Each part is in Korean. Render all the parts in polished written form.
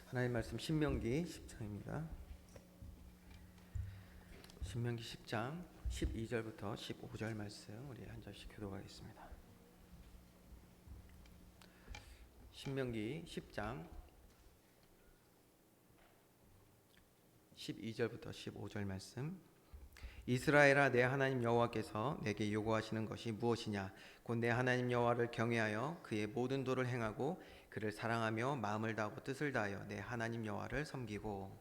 하나님 말씀 신명기 10장입니다. 신명기 10장 12절부터 15절 말씀 우리 한 절씩 교독하겠습니다. 신명기 10장 12절부터 15절 말씀. 이스라엘아, 내 하나님 여호와께서 내게 요구하시는 것이 무엇이냐? 곧 내 하나님 여호와를 경외하여 그의 모든 도를 행하고 그를 사랑하며 마음을 다하고 뜻을 다하여 내 하나님 여호와를 섬기고.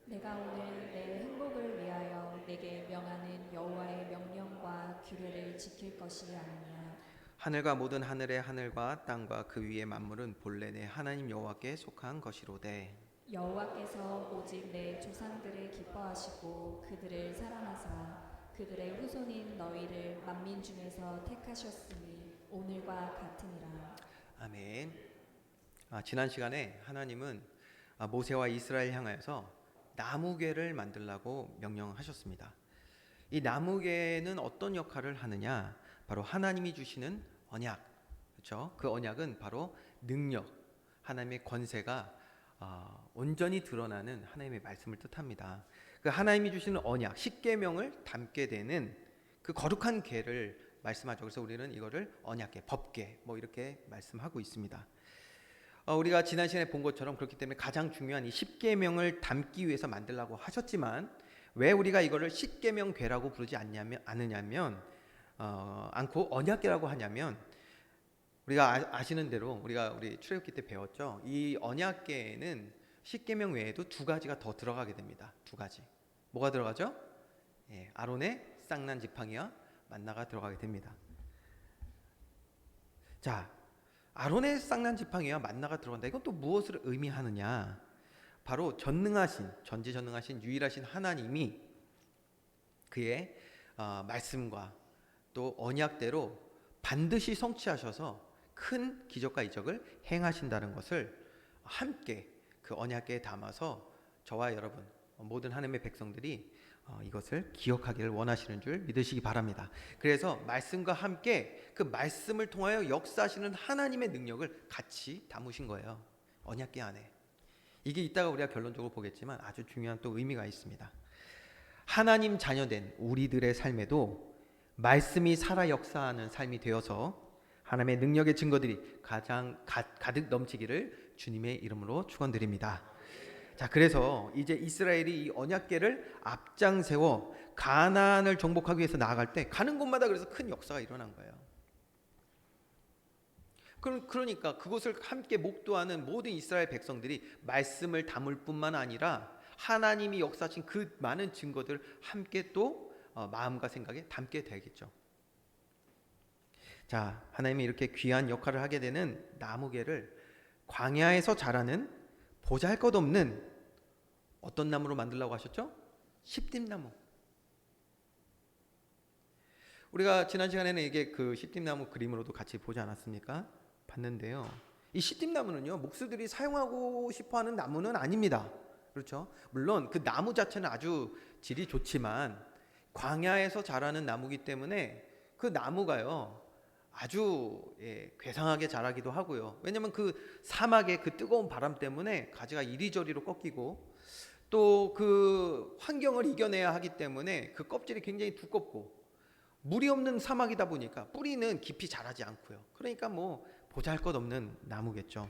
내가 오늘 내 행복을 위하여 내게 명하는 여호와의 명령과 규례를 지킬 것이 아니냐. 하늘과 모든 하늘의 하늘과 땅과 그 위의 만물은 본래 내 하나님 여호와께 속한 것이로되. 여호와께서 오직 내 조상들을 기뻐하시고 그들을 사랑하사 그들의 후손인 너희를 만민 중에서 택하셨으니 오늘과 같으니라. 아멘. 지난 시간에 하나님은 모세와 이스라엘 향하여서 나무궤를 만들라고 명령하셨습니다. 이 나무궤는 어떤 역할을 하느냐? 바로 하나님이 주시는 언약, 그렇죠? 그 언약은 바로 능력, 하나님의 권세가 온전히 드러나는 하나님의 말씀을 뜻합니다. 그 하나님이 주시는 언약, 십계명을 담게 되는 그 거룩한 궤를 말씀하죠. 그래서 우리는 이거를 언약궤, 법궤 뭐 이렇게 말씀하고 있습니다. 우리가 지난 시간에 본 것처럼 그렇기 때문에 가장 중요한 이 십계명을 담기 위해서 만들라고 하셨지만 왜 우리가 이거를 십계명궤라고 부르지 않느냐면 않고 언약궤라고 하냐면 우리가 아시는 대로 우리 출애굽기 때 배웠죠. 이 언약궤에는 십계명 외에도 두 가지가 더 들어가게 됩니다. 두 가지. 뭐가 들어가죠? 아론의 쌍난 지팡이와 만나가 들어가게 됩니다. 자, 아론의 쌍난 지팡이와 만나가 들어간다. 이건 또 무엇을 의미하느냐? 바로 전지전능하신 유일하신 하나님이 그의 말씀과 또 언약대로 반드시 성취하셔서 큰 기적과 이적을 행하신다는 것을 함께 그 언약궤에 담아서 저와 여러분 모든 하나님의 백성들이 이것을 기억하기를 원하시는 줄 믿으시기 바랍니다. 그래서 말씀과 함께 그 말씀을 통하여 역사하시는 하나님의 능력을 같이 담으신 거예요. 언약궤 안에. 이게 이따가 우리가 결론적으로 보겠지만 아주 중요한 또 의미가 있습니다. 하나님 자녀된 우리들의 삶에도 말씀이 살아 역사하는 삶이 되어서 하나님의 능력의 증거들이 가장 가득 넘치기를 주님의 이름으로 축원드립니다. 자, 그래서 이제 이스라엘이 이 언약궤를 앞장 세워 가나안을 정복하기 위해서 나아갈 때 가는 곳마다 그래서 큰 역사가 일어난 거예요. 그러니까 그곳을 함께 목도하는 모든 이스라엘 백성들이 말씀을 담을 뿐만 아니라 하나님이 역사하신 그 많은 증거들을 함께 또 마음과 생각에 담게 되겠죠. 자, 하나님이 이렇게 귀한 역할을 하게 되는 나무궤를 광야에서 자라는 보잘것없는 어떤 나무로 만들라고 하셨죠? 십dim나무. 우리가 지난 시간에는 이게 그 십dim나무 그림으로도 같이 보지 않았습니까? 봤는데요. 이 십dim나무는요, 목수들이 사용하고 싶어하는 나무는 아닙니다. 그렇죠? 물론 그 나무 자체는 아주 질이 좋지만 광야에서 자라는 나무이기 때문에 그 나무가요 아주 괴상하게 자라기도 하고요. 왜냐하면 그 사막의 그 뜨거운 바람 때문에 가지가 이리저리로 꺾이고 또 그 환경을 이겨내야 하기 때문에 그 껍질이 굉장히 두껍고 물이 없는 사막이다 보니까 뿌리는 깊이 자라지 않고요. 그러니까 뭐 보잘것없는 나무겠죠.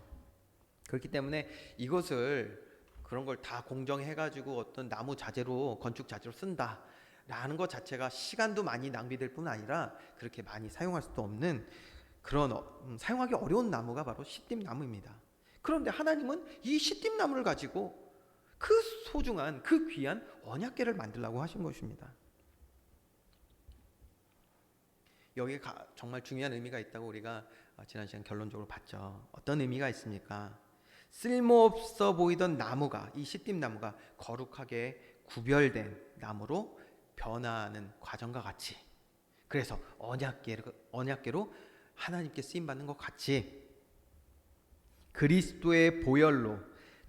그렇기 때문에 이것을 그런 걸 다 공정해가지고 어떤 나무 자재로 건축 자재로 쓴다 라는 것 자체가 시간도 많이 낭비될 뿐 아니라 그렇게 많이 사용할 수도 없는 그런 사용하기 어려운 나무가 바로 십dim나무입니다. 그런데 하나님은 이 십dim나무를 가지고 그 소중한 그 귀한 언약궤를 만들라고 하신 것입니다. 여기에 정말 중요한 의미가 있다고 우리가 지난 시간 결론적으로 봤죠. 어떤 의미가 있습니까? 쓸모없어 보이던 나무가, 이 십dim나무가 거룩하게 구별된 나무로 변화하는 과정과 같이, 그래서 언약궤로 하나님께 쓰임받는 것 같이 그리스도의 보혈로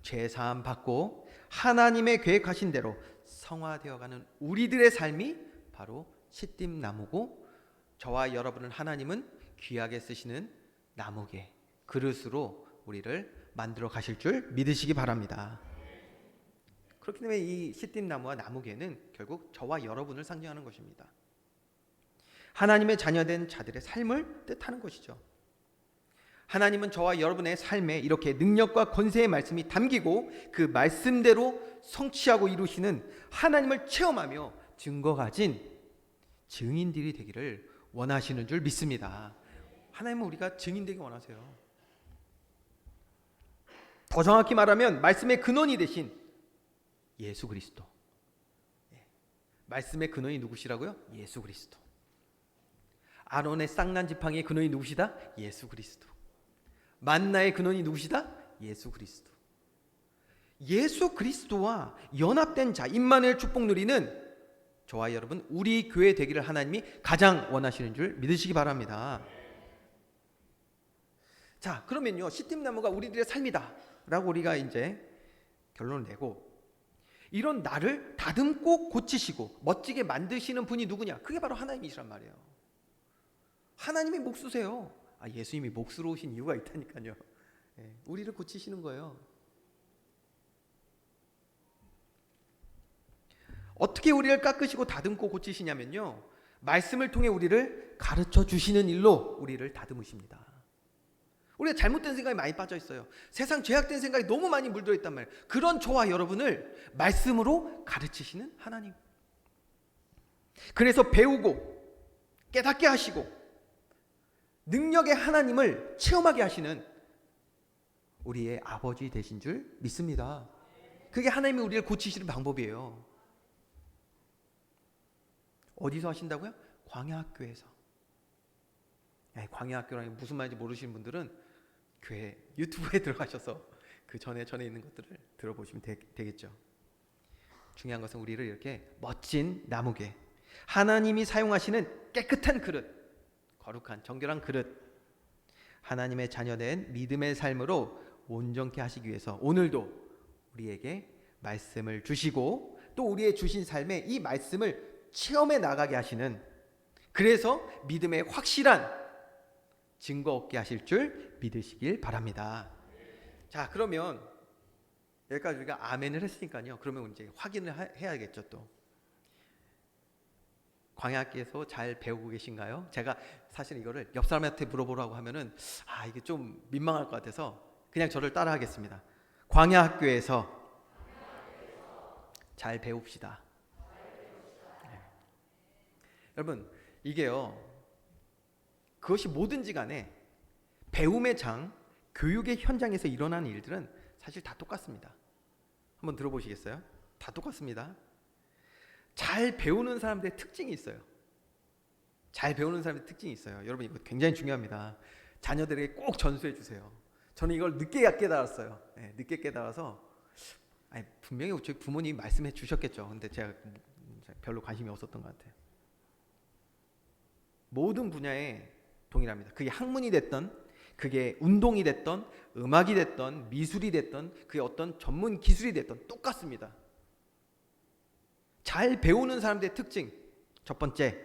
죄사함 받고 하나님의 계획하신 대로 성화되어가는 우리들의 삶이 바로 십dim나무고, 저와 여러분은 하나님은 귀하게 쓰시는 나무궤 그릇으로 우리를 만들어 가실 줄 믿으시기 바랍니다. 그렇기 때문에 이 시띠나무와 나무개는 결국 저와 여러분을 상징하는 것입니다. 하나님의 자녀된 자들의 삶을 뜻하는 것이죠. 하나님은 저와 여러분의 삶에 이렇게 능력과 권세의 말씀이 담기고 그 말씀대로 성취하고 이루시는 하나님을 체험하며 증거 가진 증인들이 되기를 원하시는 줄 믿습니다. 하나님은 우리가 증인되기 원하세요. 더 정확히 말하면 말씀의 근원이 되신 예수 그리스도. 말씀의 근원이 누구시라고요? 예수 그리스도. 아론의 쌍난 지팡이의 근원이 누구시다? 예수 그리스도. 만나의 근원이 누구시다? 예수 그리스도. 예수 그리스도와 연합된 자 임마누엘 축복 누리는 저와 여러분 우리 교회 되기를 하나님이 가장 원하시는 줄 믿으시기 바랍니다. 자, 그러면요, 시띠나무가 우리들의 삶이다 라고 우리가 이제 결론을 내고, 이런 나를 다듬고 고치시고 멋지게 만드시는 분이 누구냐? 그게 바로 하나님이시란 말이에요. 하나님이 목수세요. 예수님이 목수로 오신 이유가 있다니까요. 우리를 고치시는 거예요. 어떻게 우리를 깎으시고 다듬고 고치시냐면요, 말씀을 통해 우리를 가르쳐 주시는 일로 우리를 다듬으십니다. 우리가 잘못된 생각이 많이 빠져 있어요. 세상 죄악된 생각이 너무 많이 물들어 있단 말이에요. 그런 저와 여러분을 말씀으로 가르치시는 하나님. 그래서 배우고 깨닫게 하시고 능력의 하나님을 체험하게 하시는 우리의 아버지 되신 줄 믿습니다. 그게 하나님이 우리를 고치시는 방법이에요. 어디서 하신다고요? 광야학교에서. 광야학교라는 게 무슨 말인지 모르시는 분들은 교회 유튜브에 들어가셔서 그 전에 있는 것들을 들어보시면 되겠죠. 중요한 것은 우리를 이렇게 멋진 나무개, 하나님이 사용하시는 깨끗한 그릇, 거룩한 정결한 그릇, 하나님의 자녀된 믿음의 삶으로 온전케 하시기 위해서 오늘도 우리에게 말씀을 주시고 또 우리의 주신 삶에 이 말씀을 체험해 나가게 하시는, 그래서 믿음의 확실한 증거 얻게 하실 줄 믿으시길 바랍니다. 자, 그러면 여기까지 우리가 아멘을 했으니까요, 그러면 이제 확인을 해야겠죠. 또 광야학교에서 잘 배우고 계신가요? 제가 사실 이거를 옆 사람한테 물어보라고 하면은 이게 좀 민망할 것 같아서 그냥 저를 따라 하겠습니다. 광야학교에서 잘 배웁시다. 네. 여러분, 이게요, 그것이 뭐든지 간에 배움의 장, 교육의 현장에서 일어나는 일들은 사실 다 똑같습니다. 한번 들어보시겠어요? 다 똑같습니다. 잘 배우는 사람들의 특징이 있어요. 잘 배우는 사람의 특징이 있어요. 여러분, 이거 굉장히 중요합니다. 자녀들에게 꼭 전수해 주세요. 저는 이걸 늦게 깨달았어요. 늦게 깨달아서 분명히 저희 부모님이 말씀해 주셨겠죠. 근데 제가 별로 관심이 없었던 것 같아요. 모든 분야에 동일합니다. 그게 학문이 됐던, 그게 운동이 됐던, 음악이 됐던, 미술이 됐던, 그게 어떤 전문 기술이 됐던 똑같습니다. 잘 배우는 사람들의 특징, 첫 번째,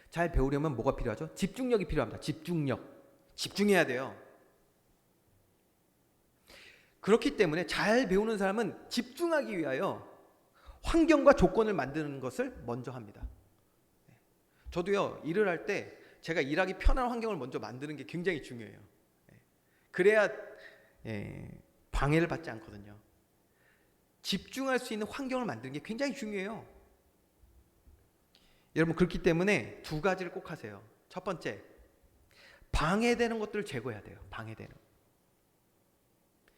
잘 배우려면 뭐가 필요하죠? 집중력이 필요합니다. 집중해야 돼요. 그렇기 때문에 잘 배우는 사람은 집중하기 위하여 환경과 조건을 만드는 것을 먼저 합니다. 저도요, 일을 할 때 제가 일하기 편한 환경을 먼저 만드는 게 굉장히 중요해요. 그래야 방해를 받지 않거든요. 집중할 수 있는 환경을 만드는 게 굉장히 중요해요. 여러분, 그렇기 때문에 두 가지를 꼭 하세요. 첫 번째, 방해되는 것들을 제거해야 돼요. 방해되는.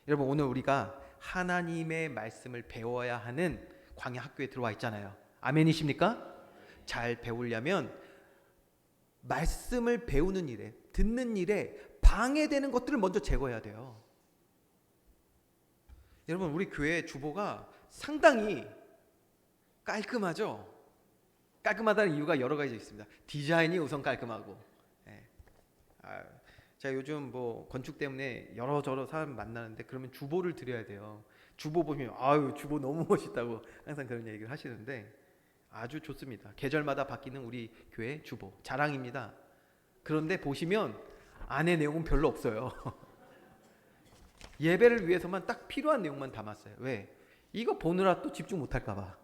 여러분, 오늘 우리가 하나님의 말씀을 배워야 하는 광야 학교에 들어와 있잖아요. 아멘이십니까? 잘 배우려면 말씀을 배우는 일에, 듣는 일에 방해되는 것들을 먼저 제거해야 돼요. 여러분, 우리 교회 주보가 상당히 깔끔하죠? 깔끔하다는 이유가 여러 가지 있습니다. 디자인이 우선 깔끔하고, 제가 요즘 뭐 건축 때문에 여러저러 사람 만나는데 그러면 주보를 드려야 돼요. 주보 보시면 주보 너무 멋있다고 항상 그런 얘기를 하시는데 아주 좋습니다. 계절마다 바뀌는 우리 교회 주보 자랑입니다. 그런데 보시면 안에 내용은 별로 없어요. 예배를 위해서만 딱 필요한 내용만 담았어요. 왜? 이거 보느라 또 집중 못할까 봐.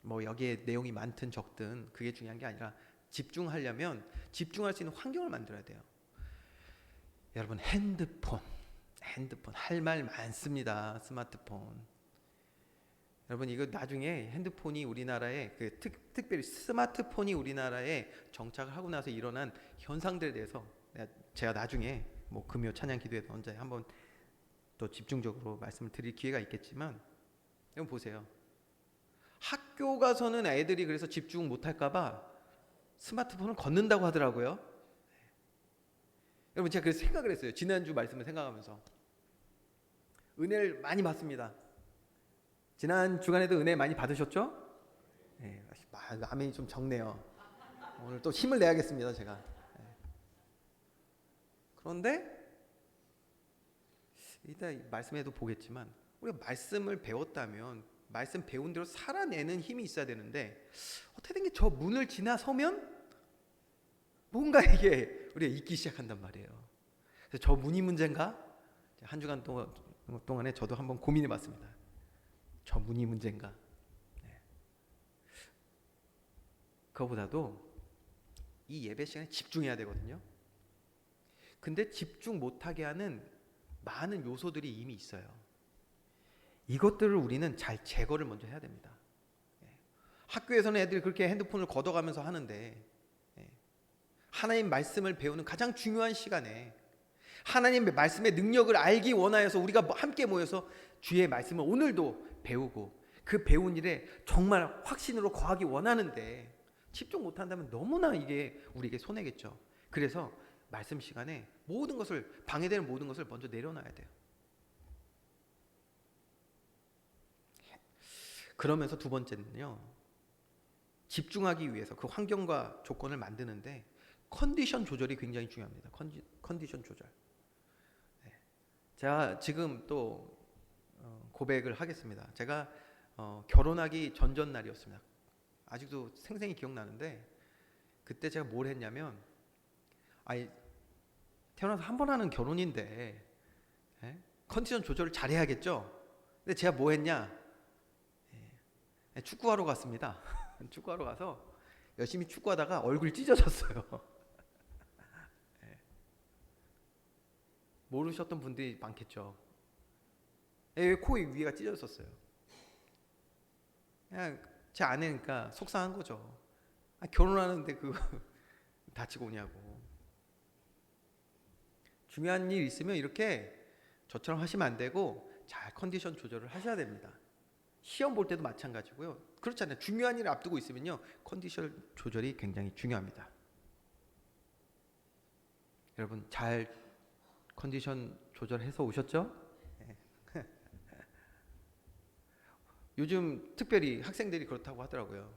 뭐 여기에 내용이 많든 적든 그게 중요한 게 아니라 집중하려면 집중할 수 있는 환경을 만들어야 돼요. 여러분 핸드폰 할 말 많습니다. 스마트폰. 여러분 이거 나중에 핸드폰이 우리나라에 특별히 스마트폰이 우리나라에 정착을 하고 나서 일어난 현상들에 대해서 제가 나중에 뭐 금요 찬양 기도에서 언제 한번 또 집중적으로 말씀을 드릴 기회가 있겠지만 여러분 보세요. 학교 가서는 애들이 그래서 집중 못할까 봐 스마트폰을 건넨다고 하더라고요. 여러분 제가 그래서 생각을 했어요. 지난주 말씀을 생각하면서 은혜를 많이 받습니다. 지난 주간에도 은혜 많이 받으셨죠? 네, 아멘이 좀 적네요. 오늘 또 힘을 내야겠습니다, 제가. 그런데 이따 말씀에도 보겠지만 우리가 말씀을 배웠다면 말씀 배운 대로 살아내는 힘이 있어야 되는데 어떻게 된 게 저 문을 지나서면 뭔가 이게 우리가 잊기 시작한단 말이에요. 그래서 저 문이 문제인가? 한 주간 동안에 저도 한번 고민해봤습니다. 저 문이 문제인가? 그거보다도 이 예배 시간에 집중해야 되거든요. 근데 집중 못하게 하는 많은 요소들이 이미 있어요. 이것들을 우리는 잘 제거를 먼저 해야 됩니다. 학교에서는 애들이 그렇게 핸드폰을 걷어가면서 하는데 하나님 말씀을 배우는 가장 중요한 시간에 하나님의 말씀의 능력을 알기 원하여서 우리가 함께 모여서 주의 말씀을 오늘도 배우고 그 배운 일에 정말 확신으로 거하기 원하는데 집중 못한다면 너무나 이게 우리에게 손해겠죠. 그래서 말씀 시간에 모든 것을 방해되는 모든 것을 먼저 내려놔야 돼요. 그러면서 두 번째는요, 집중하기 위해서 그 환경과 조건을 만드는데 컨디션 조절이 굉장히 중요합니다. 컨디션 조절. 제가 지금 또 고백을 하겠습니다. 제가 결혼하기 전날이었습니다. 아직도 생생히 기억나는데 그때 제가 뭘 했냐면 태어나서 한 번 하는 결혼인데 컨디션 조절을 잘해야겠죠. 근데 제가 뭐 했냐? 축구하러 갔습니다. 축구하러 가서 열심히 축구하다가 얼굴이 찢어졌어요. 모르셨던 분들이 많겠죠. 코 위가 찢어졌어요. 그냥 제 아내니까 속상한 거죠. 결혼하는데 그거 다치고 오냐고. 중요한 일 있으면 이렇게 저처럼 하시면 안 되고 잘 컨디션 조절을 하셔야 됩니다. 시험 볼 때도 마찬가지고요. 그렇잖아요. 중요한 일을 앞두고 있으면요, 컨디션 조절이 굉장히 중요합니다. 여러분 잘 컨디션 조절해서 오셨죠? 네. 요즘 특별히 학생들이 그렇다고 하더라고요.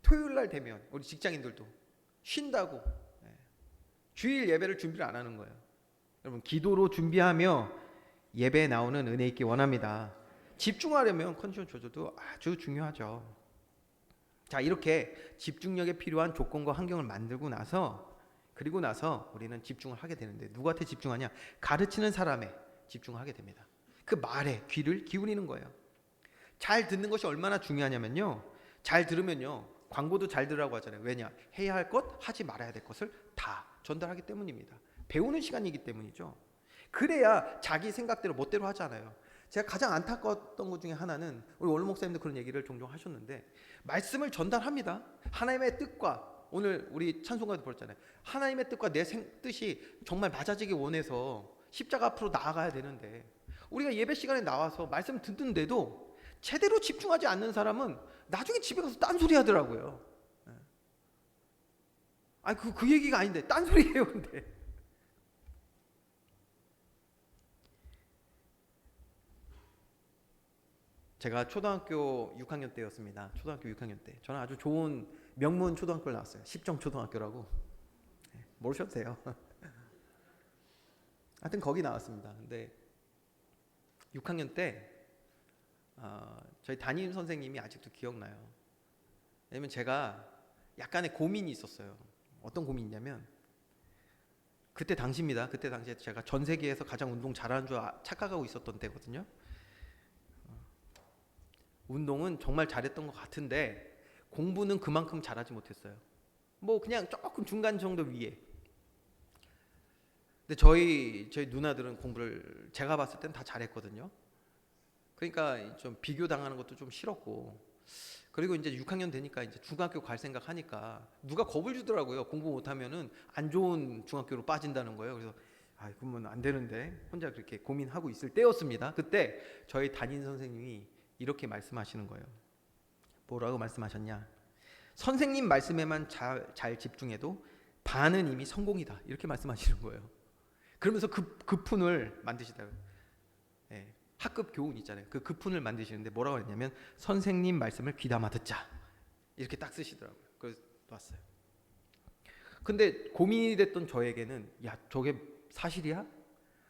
토요일 날 되면 우리 직장인들도 쉰다고 주일 예배를 준비를 안 하는 거예요. 여러분 기도로 준비하며 예배에 나오는 은혜 있기 원합니다. 집중하려면 컨디션 조절도 아주 중요하죠. 자, 이렇게 집중력에 필요한 조건과 환경을 만들고 나서 그리고 나서 우리는 집중을 하게 되는데 누구한테 집중하냐? 가르치는 사람에 집중하게 됩니다. 그 말에 귀를 기울이는 거예요. 잘 듣는 것이 얼마나 중요하냐면요, 잘 들으면요 광고도 잘 들으라고 하잖아요. 왜냐? 해야 할 것, 하지 말아야 될 것을 다 전달하기 때문입니다. 배우는 시간이기 때문이죠. 그래야 자기 생각대로 멋대로 하잖아요. 제가 가장 안타까웠던 것 중에 하나는 우리 원로 목사님도 그런 얘기를 종종 하셨는데 말씀을 전달합니다. 하나님의 뜻과 오늘 우리 찬송가도 보였잖아요. 하나님의 뜻과 내 뜻이 정말 맞아지기 원해서 십자가 앞으로 나아가야 되는데 우리가 예배 시간에 나와서 말씀 듣는데도 제대로 집중하지 않는 사람은 나중에 집에 가서 딴소리 하더라고요. 그 얘기가 아닌데 딴소리예요. 근데 제가 초등학교 6학년 때였습니다. 초등학교 6학년 때. 저는 아주 좋은 명문 초등학교를 나왔어요. 십정 초등학교라고. 모르셔도 돼요. 하여튼 거기 나왔습니다. 근데 6학년 때 저희 담임 선생님이 아직도 기억나요. 왜냐면 제가 약간의 고민이 있었어요. 어떤 고민이냐면 그때 당시입니다. 그때 당시에 제가 전 세계에서 가장 운동 잘하는 줄 착각하고 있었던 때거든요. 운동은 정말 잘했던 것 같은데 공부는 그만큼 잘하지 못했어요. 뭐 그냥 조금 중간 정도 위에. 근데 저희 누나들은 공부를 제가 봤을 땐 다 잘했거든요. 그러니까 좀 비교 당하는 것도 좀 싫었고, 그리고 이제 6학년 되니까 이제 중학교 갈 생각하니까 누가 겁을 주더라고요. 공부 못하면은 안 좋은 중학교로 빠진다는 거예요. 그래서 아, 그러면 안 되는데 혼자 그렇게 고민하고 있을 때였습니다. 그때 저희 담임 선생님이 이렇게 말씀하시는 거예요. 뭐라고 말씀하셨냐? 선생님 말씀에만 잘 집중해도 반은 이미 성공이다. 이렇게 말씀하시는 거예요. 그러면서 급푼을 만드시더라고요. 예, 학급 교훈 있잖아요. 그 급푼을 만드시는데 뭐라고 했냐면 선생님 말씀을 귀담아 듣자. 이렇게 딱 쓰시더라고요. 그래서 놨어요. 근데 고민이 됐던 저에게는 야, 저게 사실이야?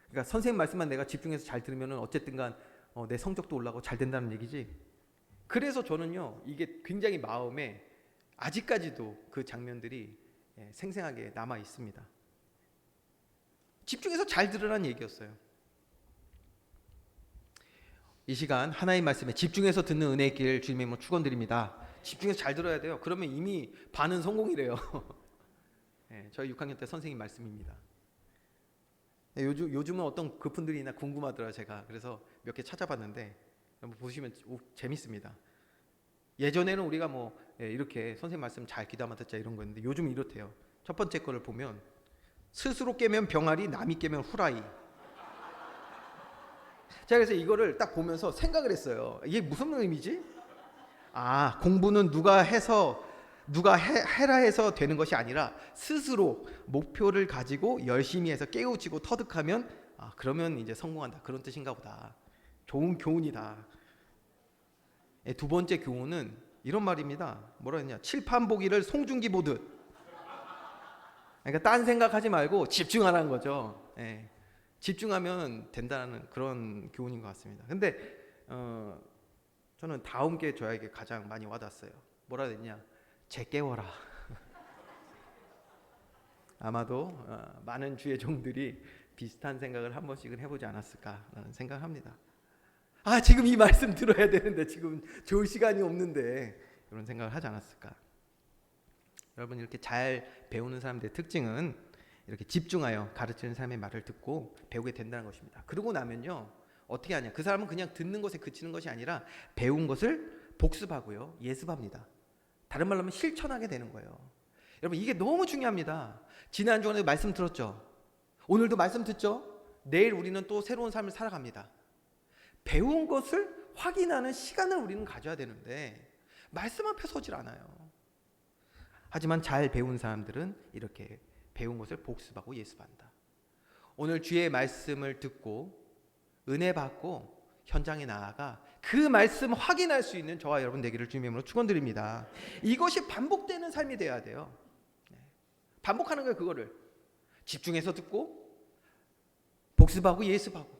그러니까 선생님 말씀만 내가 집중해서 잘 들으면 어쨌든간 내 성적도 올라가고 잘 된다는 얘기지. 그래서 저는요, 이게 굉장히 마음에 아직까지도 그 장면들이 생생하게 남아 있습니다. 집중해서 잘 들으라는 얘기였어요. 이 시간 하나님 말씀에 집중해서 듣는 은혜의 길 주님의 이름으로 축원드립니다. 집중해서 잘 들어야 돼요. 그러면 이미 반은 성공이래요. 저희 6학년 때 선생님 말씀입니다. 요즘은 어떤 그분들이나 궁금하더라고요. 제가 그래서 몇 개 찾아봤는데 한번 보시면 재밌습니다. 예전에는 우리가 뭐 이렇게 선생님 말씀 잘 귀담아 듣자 이런 거였는데 요즘 이렇대요. 첫 번째 거를 보면 스스로 깨면 병아리, 남이 깨면 후라이. 제가 그래서 이거를 딱 보면서 생각을 했어요. 이게 무슨 의미지? 아, 공부는 누가 해라 해서 되는 것이 아니라 스스로 목표를 가지고 열심히 해서 깨우치고 터득하면 그러면 이제 성공한다. 그런 뜻인가 보다. 좋은 교훈이다. 두 번째 교훈은 이런 말입니다. 뭐라 했냐? 칠판보기를 송중기 보듯. 그러니까 딴 생각하지 말고 집중하라는 거죠. 집중하면 된다는 그런 교훈인 것 같습니다. 근데 저는 다음 게 저에게 가장 많이 와닿았어요. 뭐라 했냐? 재 깨워라. 아마도 많은 주의 종들이 비슷한 생각을 한 번씩은 해보지 않았을까라는 생각을 합니다. 아, 지금 이 말씀 들어야 되는데 지금 좋을 시간이 없는데 이런 생각을 하지 않았을까. 여러분, 이렇게 잘 배우는 사람들의 특징은 이렇게 집중하여 가르치는 사람의 말을 듣고 배우게 된다는 것입니다. 그러고 나면요, 어떻게 하냐? 그 사람은 그냥 듣는 것에 그치는 것이 아니라 배운 것을 복습하고요, 예습합니다. 다른 말로 하면 실천하게 되는 거예요. 여러분, 이게 너무 중요합니다. 지난주에 말씀 들었죠? 오늘도 말씀 듣죠? 내일 우리는 또 새로운 삶을 살아갑니다. 배운 것을 확인하는 시간을 우리는 가져야 되는데 말씀 앞에 서질 않아요. 하지만 잘 배운 사람들은 이렇게 배운 것을 복습하고 예습한다. 오늘 주의 말씀을 듣고 은혜 받고 현장에 나아가 그 말씀 확인할 수 있는 저와 여러분 되기를 주님의 이름으로 축원드립니다. 이것이 반복되는 삶이 돼야 돼요. 반복하는 거예요. 그거를 집중해서 듣고 복습하고 예습하고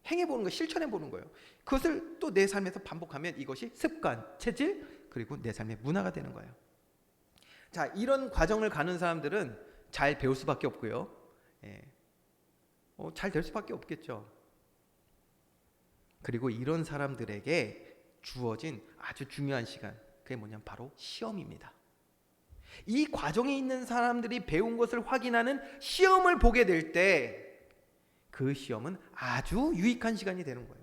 행해보는 거, 실천해보는 거예요. 그것을 또 내 삶에서 반복하면 이것이 습관, 체질, 그리고 내 삶의 문화가 되는 거예요. 자, 이런 과정을 가는 사람들은 잘 배울 수밖에 없고요. 잘 될 수밖에 없겠죠. 그리고 이런 사람들에게 주어진 아주 중요한 시간, 그게 뭐냐면 바로 시험입니다. 이 과정에 있는 사람들이 배운 것을 확인하는 시험을 보게 될 때 그 시험은 아주 유익한 시간이 되는 거예요.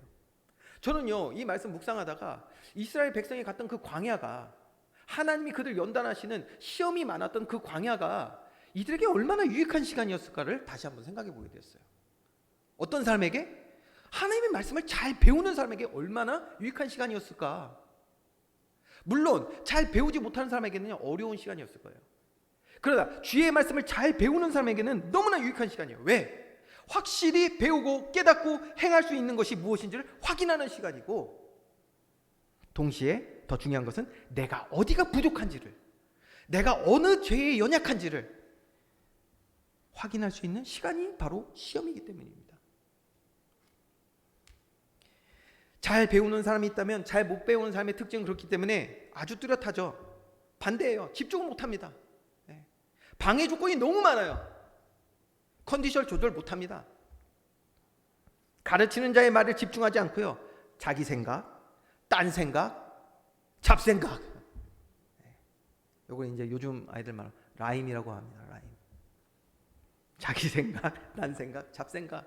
저는요, 이 말씀 묵상하다가 이스라엘 백성이 갔던 그 광야가, 하나님이 그들 연단하시는 시험이 많았던 그 광야가 이들에게 얼마나 유익한 시간이었을까를 다시 한번 생각해 보게 됐어요. 어떤 사람에게? 하나님의 말씀을 잘 배우는 사람에게 얼마나 유익한 시간이었을까? 물론 잘 배우지 못하는 사람에게는 어려운 시간이었을 거예요. 그러나 주의 말씀을 잘 배우는 사람에게는 너무나 유익한 시간이에요. 왜? 확실히 배우고 깨닫고 행할 수 있는 것이 무엇인지를 확인하는 시간이고, 동시에 더 중요한 것은 내가 어디가 부족한지를, 내가 어느 죄에 연약한지를 확인할 수 있는 시간이 바로 시험이기 때문입니다. 잘 배우는 사람이 있다면 잘 못 배우는 사람의 특징은 그렇기 때문에 아주 뚜렷하죠. 반대예요. 집중을 못합니다. 방해 조건이 너무 많아요. 컨디션 조절 못합니다. 가르치는 자의 말을 집중하지 않고요, 자기 생각, 딴 생각, 잡생각. 요거 이제 요즘 아이들 말 라임이라고 합니다. 라임. 자기 생각, 딴 생각, 잡생각.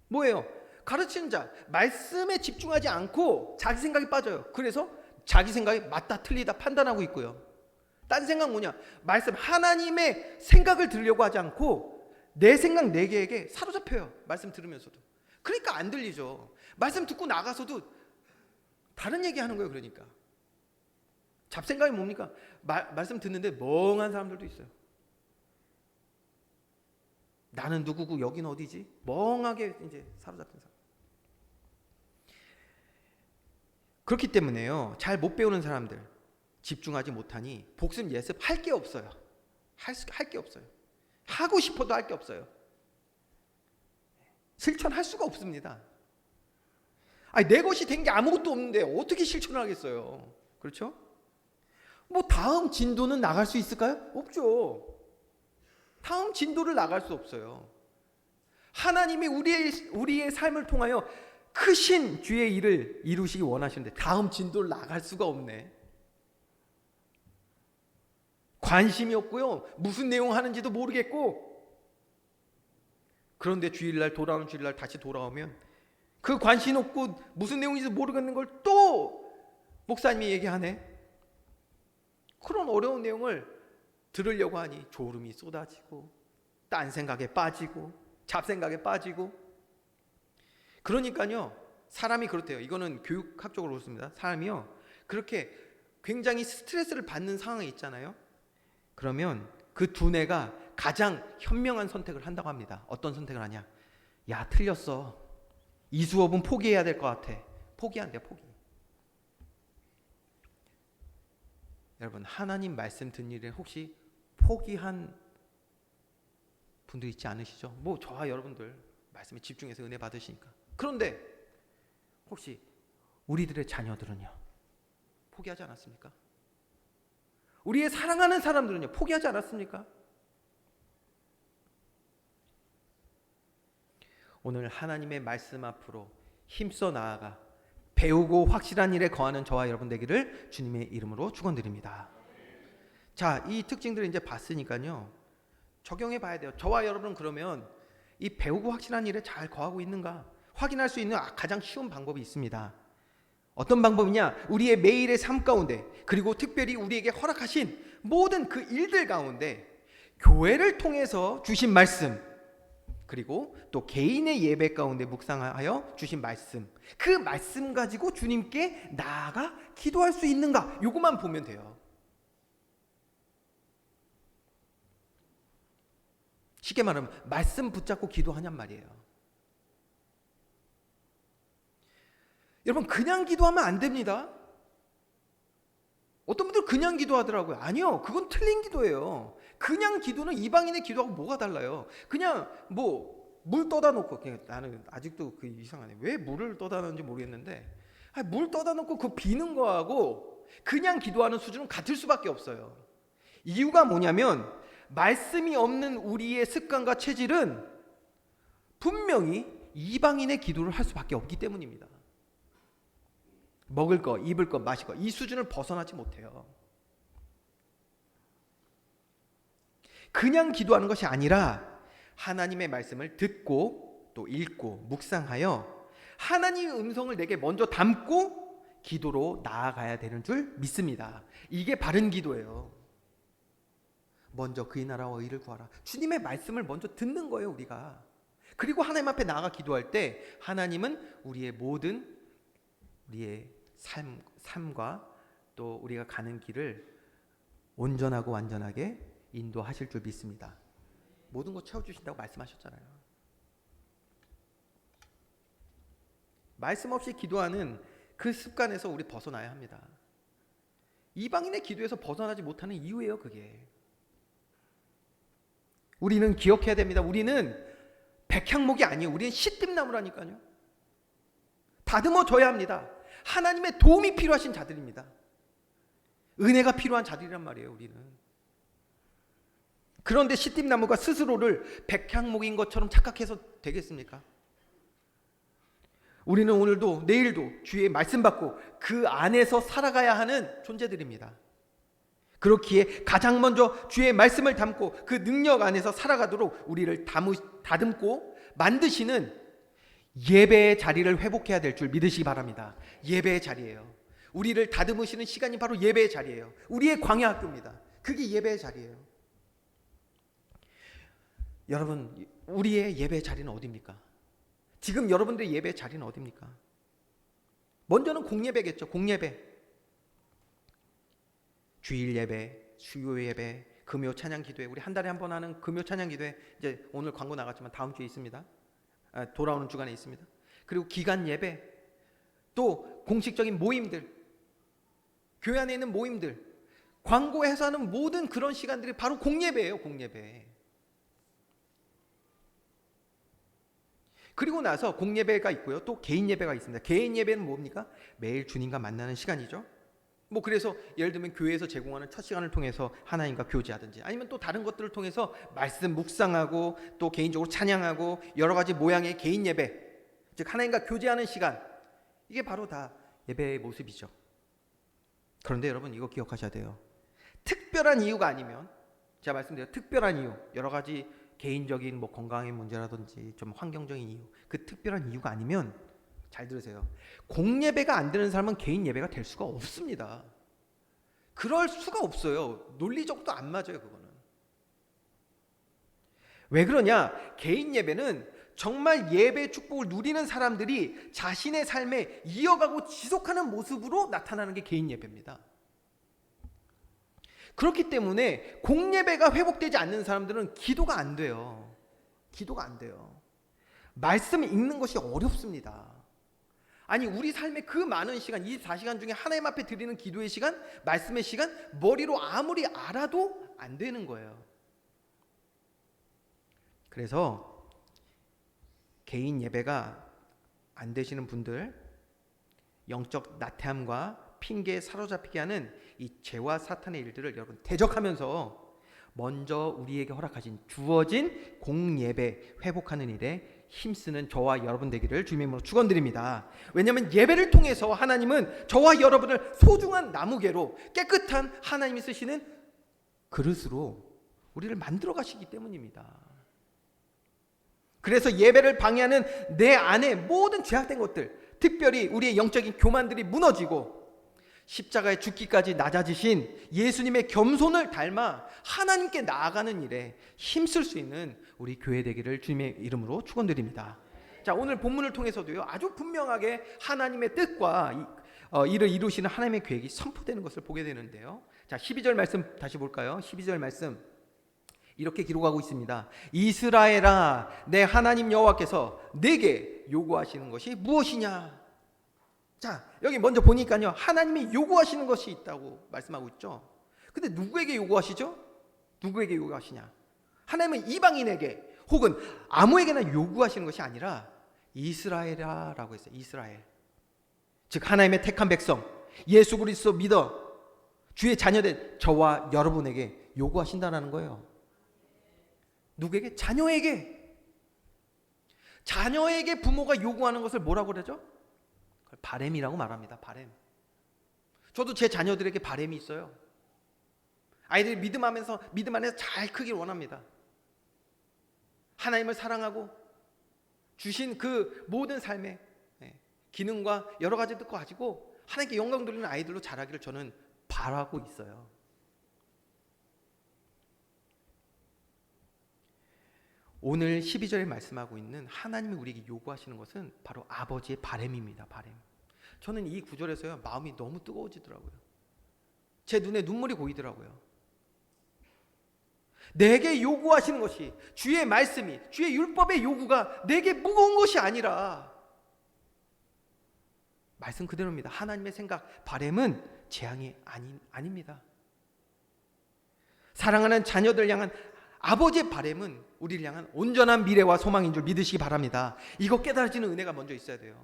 뭐예요? 가르치는 자 말씀에 집중하지 않고 자기 생각이 빠져요. 그래서 자기 생각이 맞다 틀리다 판단하고 있고요. 딴 생각 뭐냐? 말씀 하나님의 생각을 들으려고 하지 않고 내 생각 내 계획에 사로잡혀요. 말씀 들으면서도. 그러니까 안 들리죠. 말씀 듣고 나가서도 다른 얘기하는 거예요. 그러니까 잡생각이 뭡니까? 말씀 듣는데 멍한 사람들도 있어요. 나는 누구고 여긴 어디지? 멍하게 이제 사로잡힌 사람. 그렇기 때문에요, 잘 못 배우는 사람들, 집중하지 못하니 복습 예습 할 게 없어요. 할 게 없어요. 하고 싶어도 할 게 없어요. 실천할 수가 없습니다. 아니, 내 것이 된 게 아무것도 없는데 어떻게 실천을 하겠어요? 그렇죠? 뭐 다음 진도는 나갈 수 있을까요? 없죠. 다음 진도를 나갈 수 없어요. 하나님이 우리의 삶을 통하여 크신 주의 일을 이루시기 원하시는데 다음 진도를 나갈 수가 없네. 관심이 없고요, 무슨 내용 하는지도 모르겠고, 그런데 주일날 돌아오는 주일날 다시 돌아오면 그 관심 없고 무슨 내용인지도 모르겠는 걸 또 목사님이 얘기하네. 그런 어려운 내용을 들으려고 하니 졸음이 쏟아지고 딴 생각에 빠지고 잡생각에 빠지고. 그러니까요, 사람이 그렇대요. 이거는 교육학적으로 그렇습니다. 사람이요, 그렇게 굉장히 스트레스를 받는 상황이 있잖아요. 그러면 그 두뇌가 가장 현명한 선택을 한다고 합니다. 어떤 선택을 하냐? 야, 틀렸어. 이 수업은 포기해야 될 것 같아. 포기한대요. 포기. 여러분, 하나님 말씀 듣는 일에 혹시 포기한 분들 있지 않으시죠? 뭐 저와 여러분들 말씀에 집중해서 은혜 받으시니까. 그런데 혹시 우리들의 자녀들은요, 포기하지 않았습니까? 우리의 사랑하는 사람들은요, 포기하지 않았습니까? 오늘 하나님의 말씀 앞으로 힘써 나아가 배우고 확실한 일에 거하는 저와 여러분 되기를 주님의 이름으로 축원드립니다. 자, 이 특징들을 이제 봤으니까요, 적용해 봐야 돼요. 저와 여러분은 그러면 이 배우고 확실한 일에 잘 거하고 있는가 확인할 수 있는 가장 쉬운 방법이 있습니다. 어떤 방법이냐? 우리의 매일의 삶 가운데, 그리고 특별히 우리에게 허락하신 모든 그 일들 가운데 교회를 통해서 주신 말씀, 그리고 또 개인의 예배 가운데 묵상하여 주신 말씀, 그 말씀 가지고 주님께 나아가 기도할 수 있는가, 요것만 보면 돼요. 쉽게 말하면 말씀 붙잡고 기도하냔 말이에요. 여러분, 그냥 기도하면 안 됩니다. 어떤 분들 그냥 기도하더라고요. 아니요, 그건 틀린 기도예요. 그냥 기도는 이방인의 기도하고 뭐가 달라요? 그냥 뭐 물 떠다 놓고, 그냥 나는 아직도 그 이상하네. 왜 물을 떠다 놓는지 모르겠는데, 물 떠다 놓고 그 비는 거하고 그냥 기도하는 수준은 같을 수밖에 없어요. 이유가 뭐냐면, 말씀이 없는 우리의 습관과 체질은 분명히 이방인의 기도를 할 수밖에 없기 때문입니다. 먹을 거, 입을 거, 마실 거, 이 수준을 벗어나지 못해요. 그냥 기도하는 것이 아니라 하나님의 말씀을 듣고 또 읽고 묵상하여 하나님의 음성을 내게 먼저 담고 기도로 나아가야 되는 줄 믿습니다. 이게 바른 기도예요. 먼저 그의 나라와 의를 구하라. 주님의 말씀을 먼저 듣는 거예요, 우리가. 그리고 하나님 앞에 나아가 기도할 때 하나님은 우리의 모든 우리의 삶과 또 우리가 가는 길을 온전하고 완전하게 인도하실 줄 믿습니다. 모든 거 채워주신다고 말씀하셨잖아요. 말씀 없이 기도하는 그 습관에서 우리 벗어나야 합니다. 이방인의 기도에서 벗어나지 못하는 이유예요, 그게. 우리는 기억해야 됩니다. 우리는 백향목이 아니에요. 우리는 시뜸나무라니까요. 다듬어져야 합니다. 하나님의 도움이 필요하신 자들입니다. 은혜가 필요한 자들이란 말이에요, 우리는. 그런데 시띠나무가 스스로를 백향목인 것처럼 착각해서 되겠습니까? 우리는 오늘도 내일도 주의 말씀 받고 그 안에서 살아가야 하는 존재들입니다. 그렇기에 가장 먼저 주의 말씀을 담고 그 능력 안에서 살아가도록 우리를 다듬고 만드시는 예배의 자리를 회복해야 될 줄 믿으시기 바랍니다. 예배의 자리예요. 우리를 다듬으시는 시간이 바로 예배의 자리예요. 우리의 광야 학교입니다. 그게 예배의 자리예요. 여러분, 우리의 예배의 자리는 어디입니까? 지금 여러분들의 예배의 자리는 어디입니까? 먼저는 공예배겠죠. 공예배. 주일 예배, 수요 예배, 금요 찬양 기도회. 우리 한 달에 한 번 하는 금요 찬양 기도회, 이제 오늘 광고 나갔지만 다음 주에 있습니다. 돌아오는 주간에 있습니다. 그리고 기간 예배, 또 공식적인 모임들, 교회 안에 있는 모임들, 광고해서 하는 모든 그런 시간들이 바로 공예배예요. 공예배. 그리고 나서 공예배가 있고요. 또 개인 예배가 있습니다. 개인 예배는 뭡니까? 매일 주님과 만나는 시간이죠. 뭐 그래서 예를 들면 교회에서 제공하는 첫 시간을 통해서 하나님과 교제하든지, 아니면 또 다른 것들을 통해서 말씀 묵상하고 또 개인적으로 찬양하고 여러 가지 모양의 개인 예배, 즉 하나님과 교제하는 시간, 이게 바로 다 예배의 모습이죠. 그런데 여러분, 이거 기억하셔야 돼요. 특별한 이유가 아니면, 제가 말씀드린 특별한 이유, 여러 가지 개인적인 뭐 건강의 문제라든지 좀 환경적인 이유, 그 특별한 이유가 아니면, 잘 들으세요, 공예배가 안 되는 사람은 개인 예배가 될 수가 없습니다. 그럴 수가 없어요. 논리적도 안 맞아요. 그거는. 왜 그러냐? 개인 예배는 정말 예배의 축복을 누리는 사람들이 자신의 삶에 이어가고 지속하는 모습으로 나타나는 게 개인 예배입니다. 그렇기 때문에 공예배가 회복되지 않는 사람들은 기도가 안 돼요. 기도가 안 돼요. 말씀 읽는 것이 어렵습니다. 아니, 우리 삶의 그 많은 시간, 24시간 중에 하나님 앞에 드리는 기도의 시간, 말씀의 시간, 머리로 아무리 알아도 안 되는 거예요. 그래서 개인 예배가 안 되시는 분들, 영적 나태함과 핑계에 사로잡히게 하는 이 죄와 사탄의 일들을 여러분 대적하면서 먼저 우리에게 허락하신 주어진 공예배 회복하는 일에 힘쓰는 저와 여러분 되기를 주님의 이름으로 축원드립니다. 왜냐하면 예배를 통해서 하나님은 저와 여러분을 소중한 나무개로 깨끗한 하나님이 쓰시는 그릇으로 우리를 만들어 가시기 때문입니다. 그래서 예배를 방해하는 내 안에 모든 죄악된 것들, 특별히 우리의 영적인 교만들이 무너지고 십자가에 죽기까지 낮아지신 예수님의 겸손을 닮아 하나님께 나아가는 일에 힘쓸 수 있는 우리 교회 되기를 주님의 이름으로 축원드립니다. 자, 오늘 본문을 통해서도요, 아주 분명하게 하나님의 뜻과 이를 이루시는 하나님의 계획이 선포되는 것을 보게 되는데요. 자, 12절 말씀 다시 볼까요? 12절 말씀 이렇게 기록하고 있습니다. 이스라엘아, 내 하나님 여호와께서 내게 요구하시는 것이 무엇이냐? 자, 여기 먼저 보니까요, 하나님이 요구하시는 것이 있다고 말씀하고 있죠. 근데 누구에게 요구하시죠? 누구에게 요구하시냐? 하나님은 이방인에게 혹은 아무에게나 요구하시는 것이 아니라 이스라엘이라고 했어요. 이스라엘, 즉 하나님의 택한 백성, 예수 그리스도 믿어 주의 자녀된 저와 여러분에게 요구하신다는 거예요. 누구에게? 자녀에게. 자녀에게 부모가 요구하는 것을 뭐라고 그러죠? 바램이라고 말합니다. 바램. 저도 제 자녀들에게 바램이 있어요. 아이들이 믿음 안에서 잘 크길 원합니다. 하나님을 사랑하고 주신 그 모든 삶의 기능과 여러 가지들 가지고 하나님께 영광 돌리는 아이들로 자라기를 저는 바라고 있어요. 오늘 12절에 말씀하고 있는 하나님이 우리에게 요구하시는 것은 바로 아버지의 바램입니다. 바램. 저는 이 구절에서요, 마음이 너무 뜨거워지더라고요. 제 눈에 눈물이 고이더라고요. 내게 요구하시는 것이, 주의 말씀이, 주의 율법의 요구가 내게 무거운 것이 아니라, 말씀 그대로입니다. 하나님의 생각, 바램은 재앙이 아닙니다. 사랑하는 자녀들 향한 아버지의 바램은 우리를 향한 온전한 미래와 소망인 줄 믿으시기 바랍니다. 이거 깨달아지는 은혜가 먼저 있어야 돼요.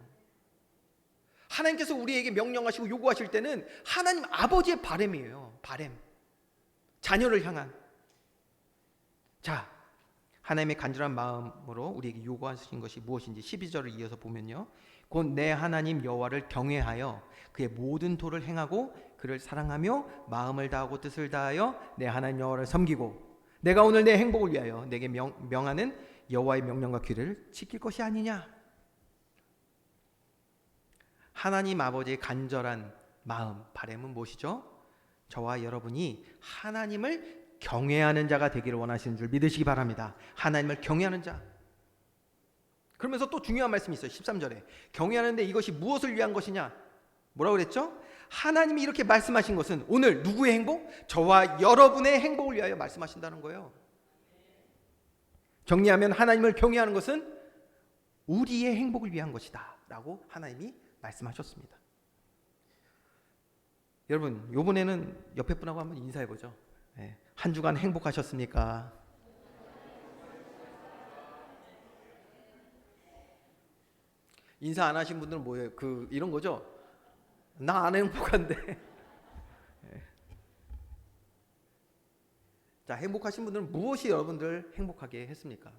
하나님께서 우리에게 명령하시고 요구하실 때는 하나님 아버지의 바램이에요. 바램. 자녀를 향한. 자, 하나님의 간절한 마음으로 우리에게 요구하신 것이 무엇인지 12절을 이어서 보면요. 곧 내 하나님 여호와를 경외하여 그의 모든 도를 행하고 그를 사랑하며 마음을 다하고 뜻을 다하여 내 하나님 여호와를 섬기고 내가 오늘 내 행복을 위하여 내게 명하는 여호와의 명령과 규례를 지킬 것이 아니냐. 하나님 아버지의 간절한 마음, 바람은 무엇이죠? 저와 여러분이 하나님을 경외하는 자가 되기를 원하시는 줄 믿으시기 바랍니다. 하나님을 경외하는 자. 그러면서 또 중요한 말씀이 있어요. 13절에 경외하는데 이것이 무엇을 위한 것이냐? 뭐라고 그랬죠? 하나님이 이렇게 말씀하신 것은 오늘 누구의 행복? 저와 여러분의 행복을 위하여 말씀하신다는 거예요. 정리하면 하나님을 경외하는 것은 우리의 행복을 위한 것이다 라고 하나님이 말씀하셨습니다. 여러분, 이번에는 옆에 분하고 한번 인사해보죠. 네. 한 주간 행복하셨습니까? 인사 안 하신 분들은 뭐예요? 이런 거죠? 나 안 행복한데. 네. 자, 행복하신 분들은 무엇이 여러분들 행복하게 했습니까?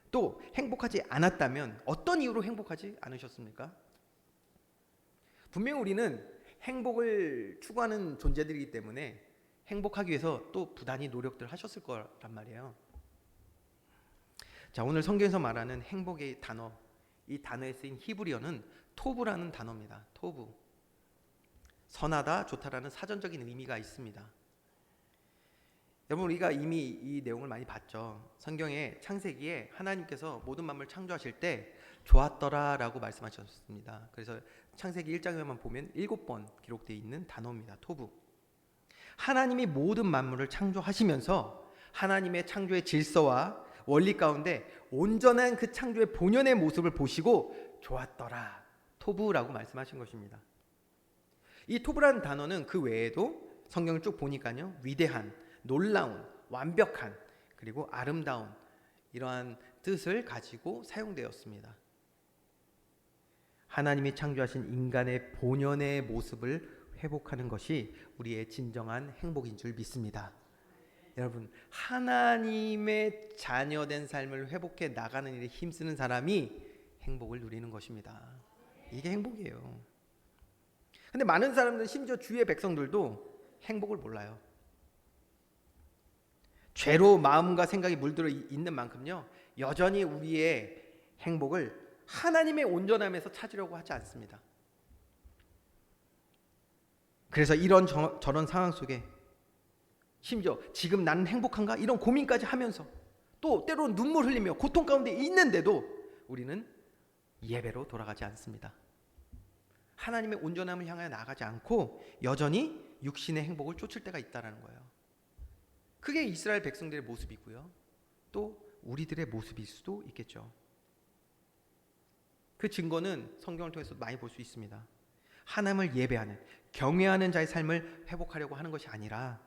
또 행복하지 않았다면 어떤 이유로 행복하지 않으셨습니까? 분명히 우리는 행복을 추구하는 존재들이기 때문에 행복하기 위해서 또 부단히 노력들 하셨을 거란 말이에요. 자, 오늘 성경에서 말하는 행복의 단어, 이 단어에 쓰인 히브리어는 토브라는 단어입니다. 토브. 선하다, 좋다라는 사전적인 의미가 있습니다. 여러분, 우리가 이미 이 내용을 많이 봤죠. 성경의 창세기에 하나님께서 모든 만물을 창조하실 때 좋았더라라고 말씀하셨습니다. 그래서 창세기 1장에만 보면 7번 기록되어 있는 단어입니다. 토브. 하나님이 모든 만물을 창조하시면서 하나님의 창조의 질서와 원리 가운데 온전한 그 창조의 본연의 모습을 보시고 좋았더라, 토브라고 말씀하신 것입니다. 이 토브라는 단어는 그 외에도 성경을 쭉 보니까요, 위대한, 놀라운, 완벽한, 그리고 아름다운 이러한 뜻을 가지고 사용되었습니다. 하나님이 창조하신 인간의 본연의 모습을 회복하는 것이 우리의 진정한 행복인 줄 믿습니다. 여러분, 하나님의 자녀된 삶을 회복해 나가는 일에 힘쓰는 사람이 행복을 누리는 것입니다. 이게 행복이에요. 근데 많은 사람들은, 심지어 주위의 백성들도 행복을 몰라요. 죄로 마음과 생각이 물들어 있는 만큼요, 여전히 우리의 행복을 하나님의 온전함에서 찾으려고 하지 않습니다. 그래서 이런 저런 상황 속에 심지어 지금 나는 행복한가? 이런 고민까지 하면서 또 때로는 눈물 흘리며 고통 가운데 있는데도 우리는 예배로 돌아가지 않습니다. 하나님의 온전함을 향하여 나아가지 않고 여전히 육신의 행복을 쫓을 때가 있다는 거예요. 그게 이스라엘 백성들의 모습이고요, 또 우리들의 모습일 수도 있겠죠. 그 증거는 성경을 통해서 많이 볼 수 있습니다. 하나님을 예배하는, 경외하는 자의 삶을 회복하려고 하는 것이 아니라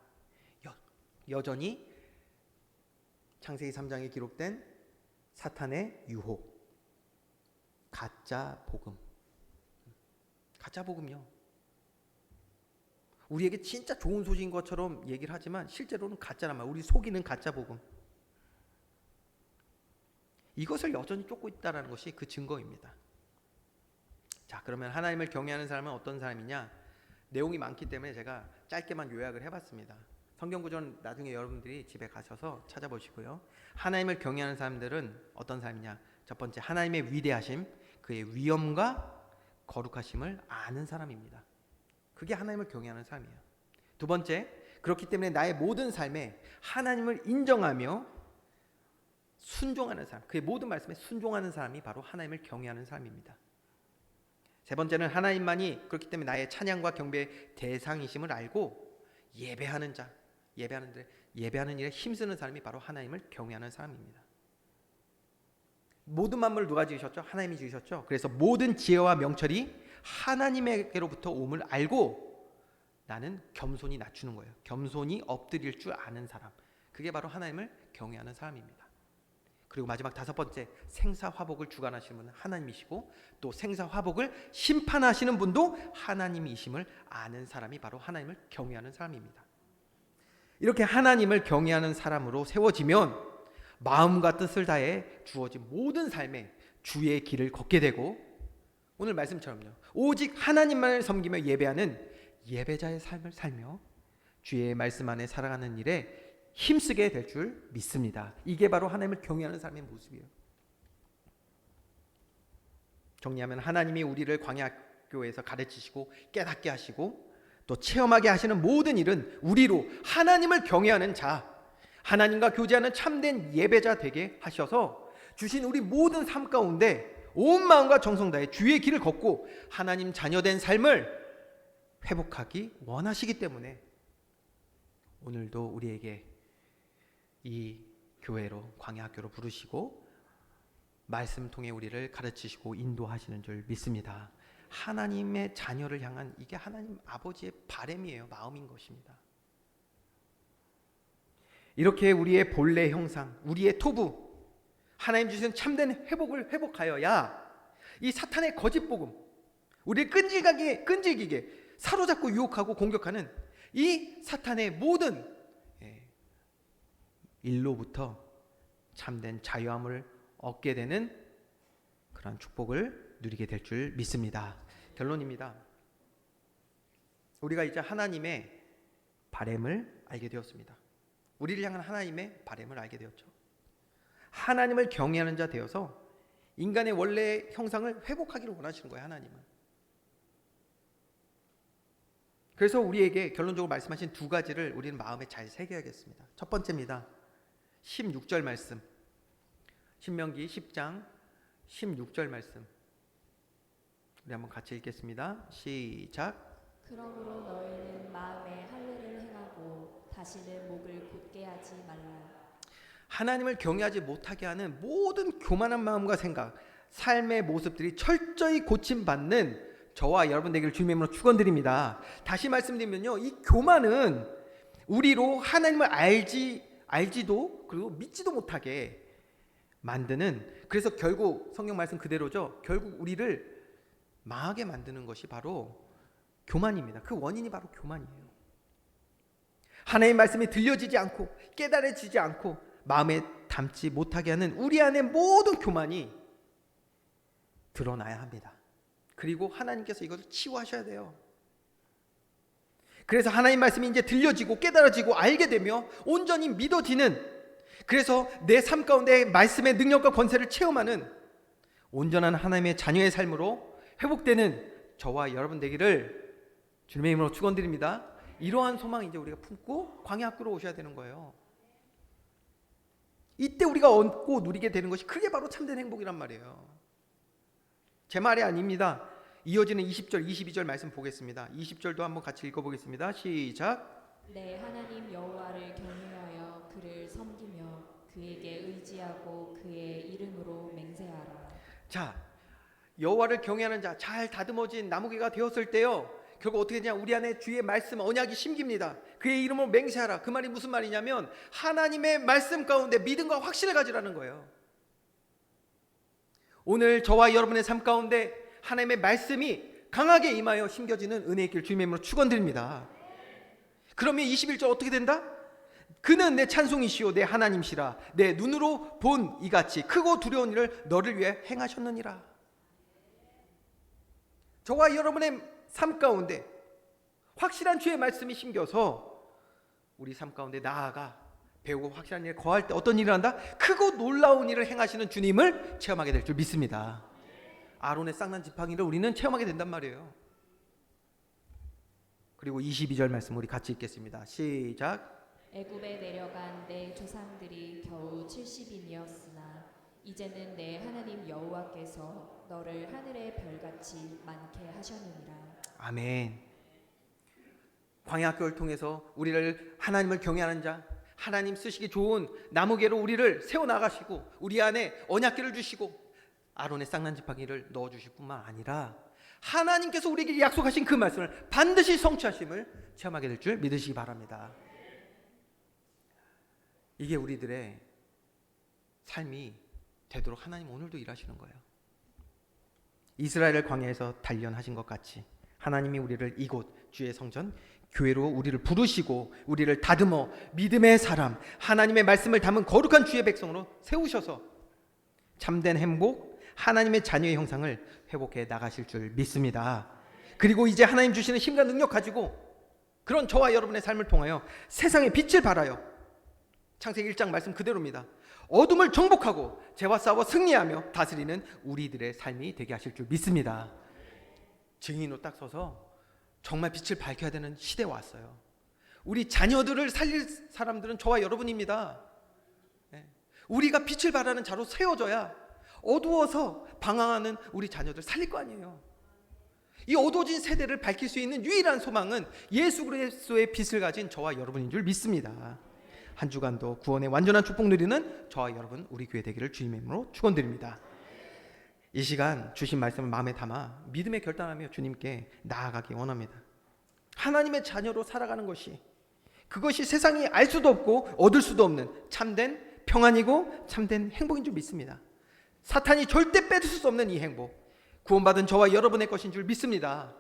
여전히 창세기 3장에 기록된 사탄의 유혹, 가짜 복음. 가짜 복음이요. 우리에게 진짜 좋은 소식인 것처럼 얘기를 하지만 실제로는 가짜란 말이에요. 우리 속이는 가짜 복음. 이것을 여전히 쫓고 있다는 것이 그 증거입니다. 자, 그러면 하나님을 경외하는 사람은 어떤 사람이냐? 내용이 많기 때문에 제가 짧게만 요약을 해봤습니다. 성경 구조는 나중에 여러분들이 집에 가셔서 찾아보시고요. 하나님을 경외하는 사람들은 어떤 사람이냐? 첫 번째, 하나님의 위대하심, 그의 위엄과 거룩하심을 아는 사람입니다. 그게 하나님을 경외하는 사람이에요. 두 번째, 그렇기 때문에 나의 모든 삶에 하나님을 인정하며 순종하는 사람, 그의 모든 말씀에 순종하는 사람이 바로 하나님을 경외하는 사람입니다. 세 번째는 하나님만이 그렇기 때문에 나의 찬양과 경배의 대상이심을 알고 예배하는 자, 예배하는 일에 힘쓰는 사람이 바로 하나님을 경외하는 사람입니다. 모든 만물을 누가 지으셨죠? 하나님이 지으셨죠. 그래서 모든 지혜와 명철이 하나님에게로부터 옴을 알고 나는 겸손히 낮추는 거예요. 겸손히 엎드릴 줄 아는 사람, 그게 바로 하나님을 경외하는 사람입니다. 그리고 마지막 다섯 번째, 생사화복을 주관하시는 분은 하나님이시고 또 생사화복을 심판하시는 분도 하나님이심을 아는 사람이 바로 하나님을 경외하는 사람입니다. 이렇게 하나님을 경외하는 사람으로 세워지면 마음과 뜻을 다해 주어진 모든 삶에 주의 길을 걷게 되고, 오늘 말씀처럼요, 오직 하나님만을 섬기며 예배하는 예배자의 삶을 살며 주의 말씀 안에 살아가는 일에 힘쓰게 될 줄 믿습니다. 이게 바로 하나님을 경외하는 삶의 모습이에요. 정리하면 하나님이 우리를 광야교회에서 가르치시고 깨닫게 하시고 또 체험하게 하시는 모든 일은 우리로 하나님을 경외하는 자, 하나님과 교제하는 참된 예배자 되게 하셔서 주신 우리 모든 삶 가운데 온 마음과 정성 다해 주의 길을 걷고 하나님 자녀된 삶을 회복하기 원하시기 때문에 오늘도 우리에게 이 교회로, 광야학교로 부르시고 말씀 통해 우리를 가르치시고 인도하시는 줄 믿습니다. 하나님의 자녀를 향한 이게 하나님 아버지의 바람이에요. 마음인 것입니다. 이렇게 우리의 본래 형상, 우리의 토부, 하나님 주신 참된 회복을 회복하여야 이 사탄의 거짓 복음, 우리를 끈질기게 사로잡고 유혹하고 공격하는 이 사탄의 모든 일로부터 참된 자유함을 얻게 되는 그런 축복을 누리게 될 줄 믿습니다. 결론입니다. 우리가 이제 하나님의 바램을 알게 되었습니다. 우리를 향한 하나님의 바램을 알게 되었죠. 하나님을 경외하는 자 되어서 인간의 원래 형상을 회복하기를 원하시는 거예요. 하나님은. 그래서 우리에게 결론적으로 말씀하신 두 가지를 우리는 마음에 잘 새겨야겠습니다. 첫 번째입니다. 16절 말씀, 신명기 10장 16절 말씀, 우리 한번 같이 읽겠습니다. 시작. 그러므로 너희는 마음에 할례를 행하고 다시는 목을 굳게 하지 말라. 하나님을 경외하지 못하게 하는 모든 교만한 마음과 생각, 삶의 모습들이 철저히 고침받는 저와 여러분 되기를 주님의 이름으로 축원드립니다. 다시 말씀드리면요, 이 교만은 우리로 하나님을 알지도 그리고 믿지도 못하게 만드는, 그래서 결국 성경 말씀 그대로죠. 결국 우리를 망하게 만드는 것이 바로 교만입니다. 그 원인이 바로 교만이에요. 하나님의 말씀이 들려지지 않고 깨달아지지 않고 마음에 담지 못하게 하는 우리 안의 모든 교만이 드러나야 합니다. 그리고 하나님께서 이것을 치유하셔야 돼요. 그래서 하나님 말씀이 이제 들려지고 깨달아지고 알게 되며 온전히 믿어지는, 그래서 내 삶 가운데 말씀의 능력과 권세를 체험하는 온전한 하나님의 자녀의 삶으로 회복되는 저와 여러분 되기를 주님의 이름으로 축원드립니다. 이러한 소망 이제 우리가 품고 광야학교로 오셔야 되는 거예요. 이때 우리가 얻고 누리게 되는 것이 그게 바로 참된 행복이란 말이에요. 제 말이 아닙니다. 이어지는 20절, 22절 말씀 보겠습니다. 20절도 한번 같이 읽어보겠습니다. 시작. 내 하나님 여호와를 경외하여 그를 섬기며 그에게 의지하고 그의 이름으로 맹세하라. 자, 여호와를 경외하는 자, 잘 다듬어진 나무개가 되었을 때요, 결국 어떻게 되냐, 우리 안에 주의 말씀 언약이 심깁니다. 그의 이름으로 맹세하라. 그 말이 무슨 말이냐면 하나님의 말씀 가운데 믿음과 확신을 가지라는 거예요. 오늘 저와 여러분의 삶 가운데 하나님의 말씀이 강하게 임하여 심겨지는 은혜의 길 주님의 이름으로 축원드립니다. 그러면 21절 어떻게 된다? 그는 내 찬송이시오 내 하나님시라. 내 눈으로 본 이같이 크고 두려운 일을 너를 위해 행하셨느니라. 저와 여러분의 삶 가운데 확실한 주의 말씀이 심겨서 우리 삶 가운데 나아가 배우고 확실한 일에 거할 때 어떤 일을 한다? 크고 놀라운 일을 행하시는 주님을 체험하게 될 줄 믿습니다. 아론의 쌍난 지팡이를 우리는 체험하게 된단 말이에요. 그리고 22절 말씀 우리 같이 읽겠습니다. 시작. 애굽에 내려간 내 조상들이 겨우 70인이었으나 이제는 내 하나님 여호와께서 너를 하늘의 별같이 많게 하셨느니라. 아멘. 광야학교를 통해서 우리를 하나님을 경외하는 자, 하나님 쓰시기 좋은 나무개로 우리를 세워나가시고 우리 안에 언약궤를 주시고 아론의 쌍난 지팡이를 넣어주실 뿐만 아니라 하나님께서 우리에게 약속하신 그 말씀을 반드시 성취하심을 체험하게 될 줄 믿으시기 바랍니다. 이게 우리들의 삶이 되도록 하나님 오늘도 일하시는 거예요. 이스라엘을 광야에서 단련하신 것 같이 하나님이 우리를 이곳 주의 성전 교회로 우리를 부르시고 우리를 다듬어 믿음의 사람, 하나님의 말씀을 담은 거룩한 주의 백성으로 세우셔서 참된 행복, 하나님의 자녀의 형상을 회복해 나가실 줄 믿습니다. 그리고 이제 하나님 주시는 힘과 능력 가지고 그런 저와 여러분의 삶을 통하여 세상에 빛을 발하여, 창세기 1장 말씀 그대로입니다, 어둠을 정복하고 죄와 싸워 승리하며 다스리는 우리들의 삶이 되게 하실 줄 믿습니다. 증인으로 딱 서서 정말 빛을 밝혀야 되는 시대가 왔어요. 우리 자녀들을 살릴 사람들은 저와 여러분입니다. 우리가 빛을 발하는 자로 세워져야 어두워서 방황하는 우리 자녀들 살릴 거 아니에요. 이 어두워진 세대를 밝힐 수 있는 유일한 소망은 예수 그리스도의 빛을 가진 저와 여러분인 줄 믿습니다. 한 주간도 구원의 완전한 축복 누리는 저와 여러분 우리 교회 되기를 주님의 이름으로 축원드립니다. 이 시간 주신 말씀을 마음에 담아 믿음의 결단하며 주님께 나아가기 원합니다. 하나님의 자녀로 살아가는 것이, 그것이 세상이 알 수도 없고 얻을 수도 없는 참된 평안이고 참된 행복인 줄 믿습니다. 사탄이 절대 뺏을 수 없는 이 행복, 구원받은 저와 여러분의 것인 줄 믿습니다.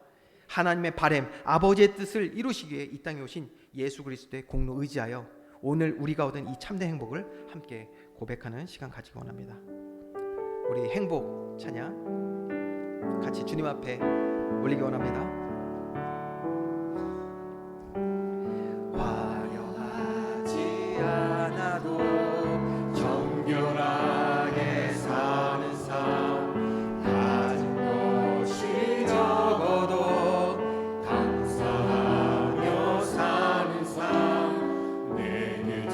하나님의 바램, 아버지의 뜻을 이루시기 위해 이 땅에 오신 예수 그리스도의 공로 의지하여 오늘 우리가 얻은 이 참된 행복을 함께 고백하는 시간 가지기 원합니다. 우리 행복 찬양 같이 주님 앞에 올리기 원합니다. 화려하지 않아도 정결하게 사는 삶, 가진 것이 적어도 감사하며 사는 삶, 내게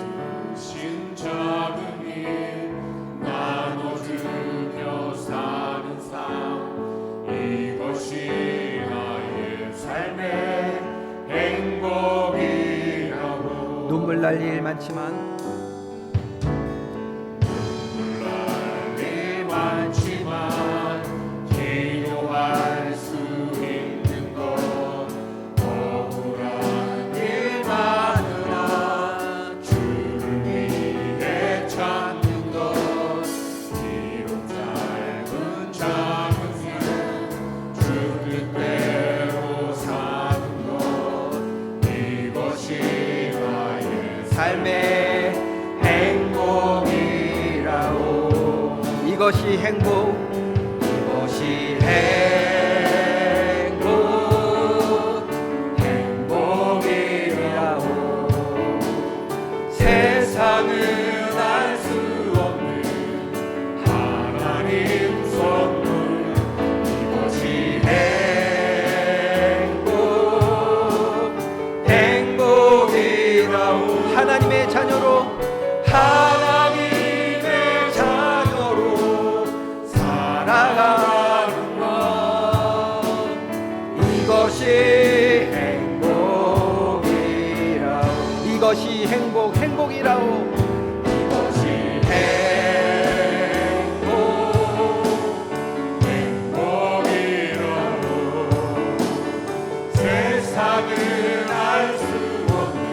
주신 작은 일 나눠주며 사는 삶, 이것이 나의 삶의 행복이라고. 눈물 날 일 많지만 기여할 수 있는 것, 억울한 일 많으나 주를 위해 찾는 것, 비록 짧은 삶 주 뜻대로 사는 것, 이것이 나의 삶의 행복이라오. 이것이 행복, 이것이 행복, 행복이라오. 세상은 알 수 없는 하나님 선물, 이것이 행복, 행복이라오. 하나님의 자녀로 하나님의 자녀로 살아가는 것, 이것이 행복이라오. 이것이 행복, 행복이라오. 이것이 행복, 행복이라오. 세상은 알 수 없는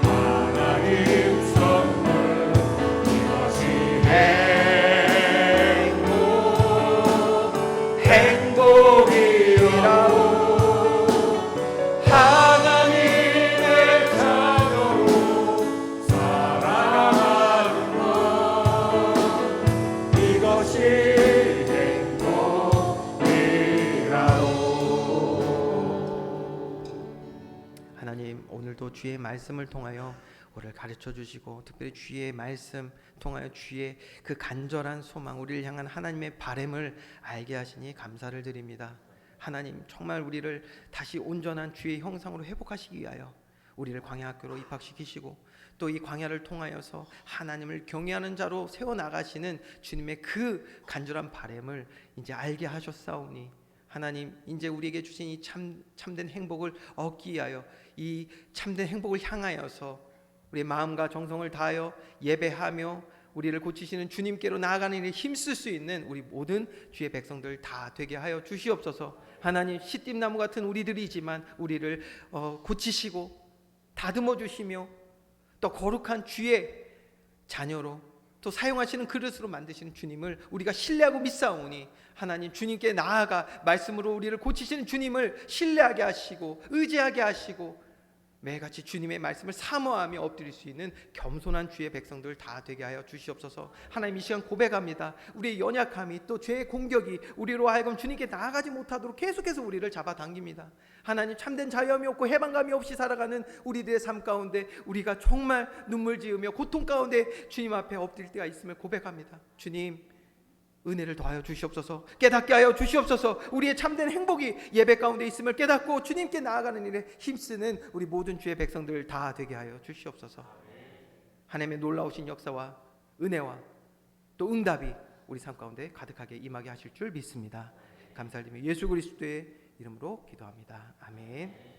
하나님 선물, 이것이 행복, 행복이라오. 하나님의 자녀로 살아가는 것, 이것이 행복이라오. 하나님, 오늘도 주의 말씀을 통하여 우리를 가르쳐 주시고, 특별히 주의 말씀 통하여 주의 그 간절한 소망, 우리를 향한 하나님의 바램을 알게 하시니 감사를 드립니다. 하나님, 정말 우리를 다시 온전한 주의 형상으로 회복하시기 위하여 우리를 광야학교로 입학시키시고, 또 이 광야를 통하여서 하나님을 경외하는 자로 세워나가시는 주님의 그 간절한 바램을 이제 알게 하셨사오니, 하나님, 이제 우리에게 주신 이 참된 행복을 얻기 위하여, 이 참된 행복을 향하여서 우리의 마음과 정성을 다하여 예배하며 우리를 고치시는 주님께로 나아가는 일에 힘쓸 수 있는 우리 모든 주의 백성들 다 되게 하여 주시옵소서. 하나님, 시띠나무 같은 우리들이지만 우리를 고치시고 다듬어 주시며 또 거룩한 주의 자녀로 또 사용하시는 그릇으로 만드시는 주님을 우리가 신뢰하고 믿사오니 하나님 주님께 나아가 말씀으로 우리를 고치시는 주님을 신뢰하게 하시고 의지하게 하시고 매일같이 주님의 말씀을 사모하며 엎드릴 수 있는 겸손한 주의 백성들 다 되게 하여 주시옵소서. 하나님 이 시간 고백합니다. 우리의 연약함이 또 죄의 공격이 우리로 하여금 주님께 나아가지 못하도록 계속해서 우리를 잡아당깁니다. 하나님 참된 자유함이 없고 해방감이 없이 살아가는 우리들의 삶 가운데 우리가 정말 눈물 지으며 고통 가운데 주님 앞에 엎드릴 때가 있음을 고백합니다. 주님 은혜를 더하여 주시옵소서. 깨닫게 하여 주시옵소서. 우리의 참된 행복이 예배 가운데 있음을 깨닫고 주님께 나아가는 일에 힘쓰는 우리 모든 주의 백성들 다 되게 하여 주시옵소서. 하나님의 놀라우신 역사와 은혜와 또 응답이 우리 삶 가운데 가득하게 임하게 하실 줄 믿습니다. 감사드리며 예수 그리스도의 이름으로 기도합니다. 아멘.